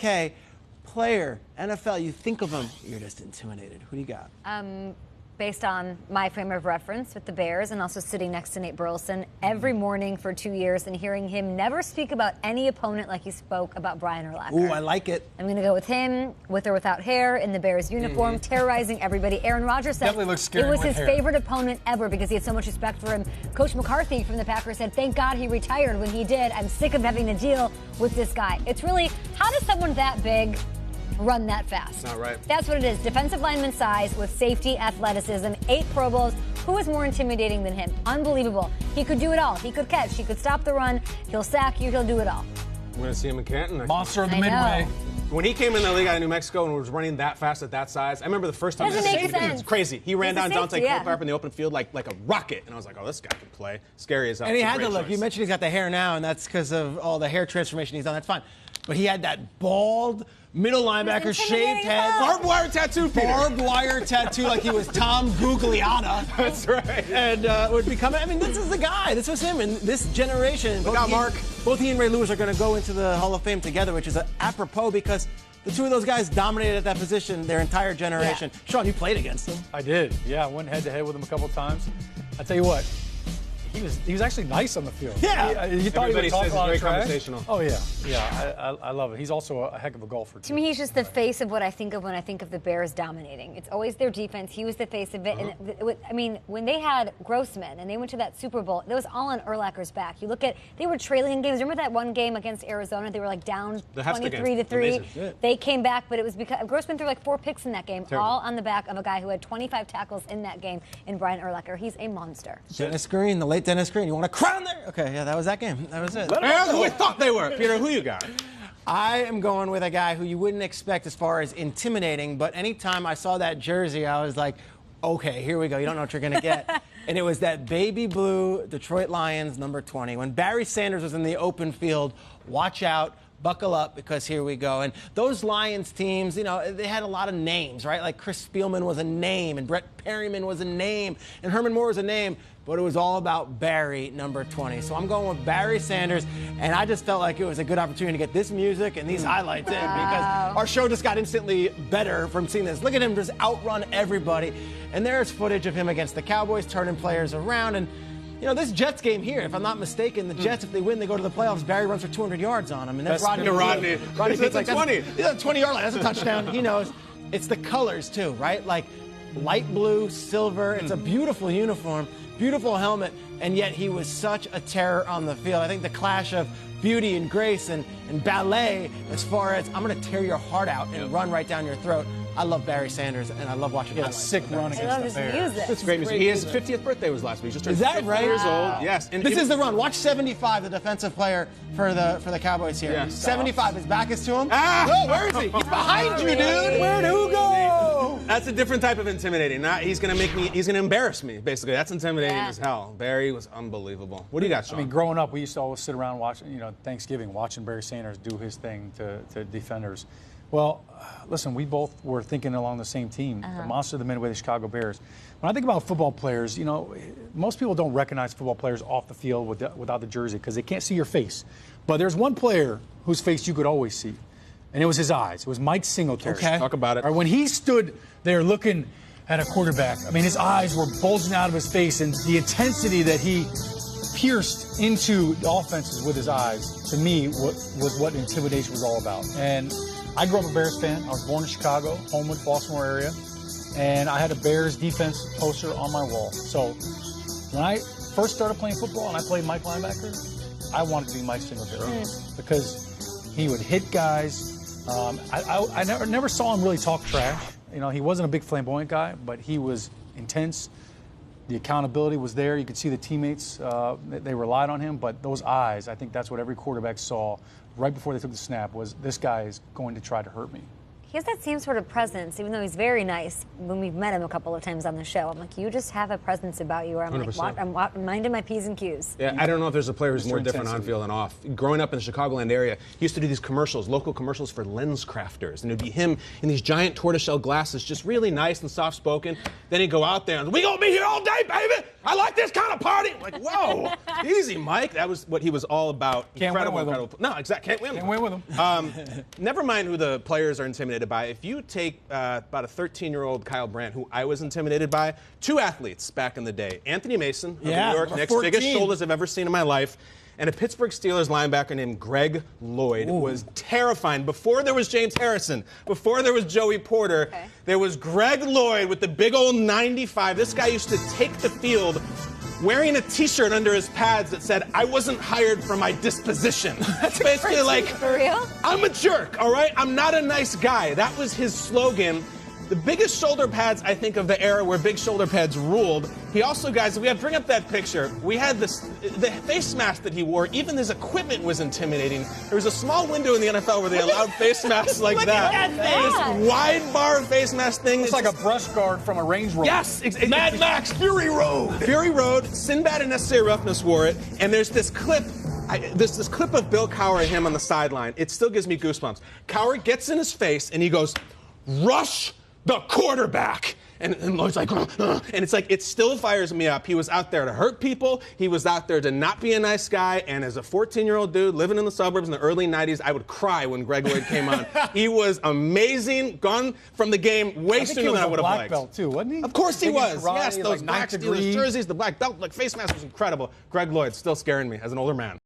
okay, player, NFL, you think of him, you're just intimidated. Who do you got? Based on my frame of reference with the Bears and also sitting next to Nate Burleson every morning for 2 years and hearing him never speak about any opponent like he spoke about Brian Urlacher. Ooh, I like it. I'm going to go with him, with or without hair, in the Bears uniform, terrorizing everybody. Aaron Rodgers said Definitely looks scary it was with his hair. favorite opponent ever because he had so much respect for him. Coach McCarthy from the Packers said, thank God he retired when he did. I'm sick of having to deal with this guy. It's really, how does someone that big run that fast? Not right. That's what it is. Defensive lineman size with safety athleticism, 8 Pro Bowls. Who is more intimidating than him? Unbelievable. He could do it all. He could catch. He could stop the run. He'll sack you. He'll do it all. We're going to see him in Canton. Monster of the I know. Midway. When he came in the league out of New Mexico and was running that fast at that size, I remember the first time. Doesn't make sense. It's crazy. He ran He's a down Dante safety, yeah. Culpepper in the open field like a rocket, and I was like, oh, this guy can play. Scary as hell. And he It's a had to great look. choice. You mentioned he's got the hair now, and that's because of all the hair transformation he's done. That's fine. But he had that bald middle linebacker, shaved head, Barbed wire tattoo, Peter. barbed wire tattoo like he was Tom Gugliotta. That's right. And would become, I mean, this is the guy. This was him. And this generation, Look out, Mark. both he and Ray Lewis are going to go into the Hall of Fame together, which is apropos because the two of those guys dominated at that position their entire generation. Yeah. Sean, you played against them. I did. Yeah, I went head-to-head with him a couple times. I tell you what, he was actually nice on the field. Yeah. You thought he Everybody would talk says a lot he's of very trash. conversational. Oh, yeah. I love it. He's also a heck of a golfer, too. To me, he's just the face of what I think of when I think of the Bears dominating. It's always their defense. He was the face of it. And I mean, when they had Grossman and they went to that Super Bowl, it was all on Urlacher's back. You look at, they were trailing games. Remember that one game against Arizona? They were like down The Hefsta game. 23-3. Amazing. They came back, but it was because Grossman threw like 4 picks in that game, Terrible. all on the back of a guy who had 25 tackles in that game in Brian Urlacher. He's a monster. Dennis Green, the late Dennis Green. You want to crown there? Okay, yeah, that was that game. That was it. And who we thought they were. Peter, who you got? I am going with a guy who you wouldn't expect as far as intimidating, but anytime I saw that jersey, I was like, okay, here we go. You don't know what you're going to get. And it was that baby blue Detroit Lions number 20. When Barry Sanders was in the open field, watch out. Buckle up, because here we go. And those Lions teams, you know, they had a lot of names, right? Like Chris Spielman was a name, and Brett Perryman was a name, and Herman Moore was a name, but it was all about Barry, number 20. So I'm going with Barry Sanders, and I just felt like it was a good opportunity to get this music and these highlights in, because our show just got instantly better from seeing this. Look at him just outrun everybody. And there's footage of him against the Cowboys, turning players around. And you know, this Jets game here, if I'm not mistaken, the Jets, if they win, they go to the playoffs. Barry runs for 200 yards on him. And that's Rodney. Rodney. Rodney That's Pete's a 20. That's a 20-yard line. That's a touchdown. He knows. It's the colors, too, right? Like light blue, silver. It's a beautiful uniform, beautiful helmet, and yet he was such a terror on the field. I think the clash of beauty and grace and ballet, as far as I'm going to tear your heart out and run right down your throat. I love Barry Sanders, and I love watching Yeah, highlights. sick run I love against his the Bears. music. It's great music. His 50th birthday was last week. He just turned Is that 50 right? years old. Yes. And This is the run. Watch 75, the defensive player for the Cowboys here. Yeah. 75. His back is to him. Ah! Oh, where is he? He's behind you, dude. Where'd who go? That's a different type of intimidating. He's going to embarrass me, basically. That's intimidating as hell. Barry was unbelievable. What do you got, Sean? I mean, growing up, we used to always sit around watching, you know, Thanksgiving, watching Barry Sanders do his thing to defenders. Well, listen, we both were thinking along the same team, the monster of the Midway, the Chicago Bears. When I think about football players, you know, most people don't recognize football players off the field without the jersey because they can't see your face. But there's one player whose face you could always see, and it was his eyes. It was Mike Singletary. Okay. Talk about it. Or when he stood there looking at a quarterback, I mean, his eyes were bulging out of his face, and the intensity that he pierced into the offenses with his eyes, to me, was what intimidation was all about. And I grew up a Bears fan. I was born in Chicago, Homewood, Baltimore area, and I had a Bears defense poster on my wall. So when I first started playing football and I played Mike linebacker, I wanted to be Mike Singletary because he would hit guys. I never saw him really talk trash. You know, he wasn't a big flamboyant guy, but he was intense. The accountability was there. You could see the teammates, they relied on him. But those eyes, I think that's what every quarterback saw right before they took the snap, was this guy is going to try to hurt me. He has that same sort of presence, even though he's very nice. When we've met him a couple of times on the show, I'm like, you just have a presence about you where I'm 100%. like, I'm minding my P's and Q's. Yeah, I don't know if there's a player who's more different on intensity. field and off. Growing up in the Chicagoland area, he used to do these commercials, local commercials for lens crafters. And it would be him in these giant tortoiseshell glasses, just really nice and soft-spoken. Then he'd go out there and, we gonna be here all day, baby! I like this kind of party. I'm like, whoa, easy, Mike. That was what he was all about. Can't win with him. No, exactly. Can't win with him. Never mind who the players are intimidated by. If you take about a 13-year-old Kyle Brandt, who I was intimidated by, two athletes back in the day, Anthony Mason of the New York Knicks, 14. biggest shoulders I've ever seen in my life, and a Pittsburgh Steelers linebacker named Greg Lloyd. Was terrifying. Before there was James Harrison, before there was Joey Porter, there was Greg Lloyd with the big old 95. This guy used to take the field wearing a T-shirt under his pads that said, "I wasn't hired for my disposition." That's basically like, For real? I'm a jerk, all right? I'm not a nice guy. That was his slogan. The biggest shoulder pads, I think, of the era where big shoulder pads ruled. He also, guys, we have to bring up that picture. We had the face mask that he wore. Even his equipment was intimidating. There was a small window in the NFL where they allowed face masks like that. This wide bar face mask thing. It's like a brush guard from a Range Rover. Yes, Mad Max, Fury Road. Fury Road, Sinbad and Necessary Roughness wore it, and there's this clip. There's this clip of Bill Cowher and him on the sideline. It still gives me goosebumps. Cowher gets in his face and he goes, "Rush the quarterback." And Lloyd's like, and it's like, it still fires me up. He was out there to hurt people. He was out there to not be a nice guy. And as a 14-year-old dude living in the suburbs in the early 90s, I would cry when Greg Lloyd came on. He was amazing, gone from the game way sooner than I would have liked. Black belt too, wasn't he? Of course he was. Karate, Yes, those like black Steelers jerseys, the black belt, like face mask was incredible. Greg Lloyd still scaring me as an older man.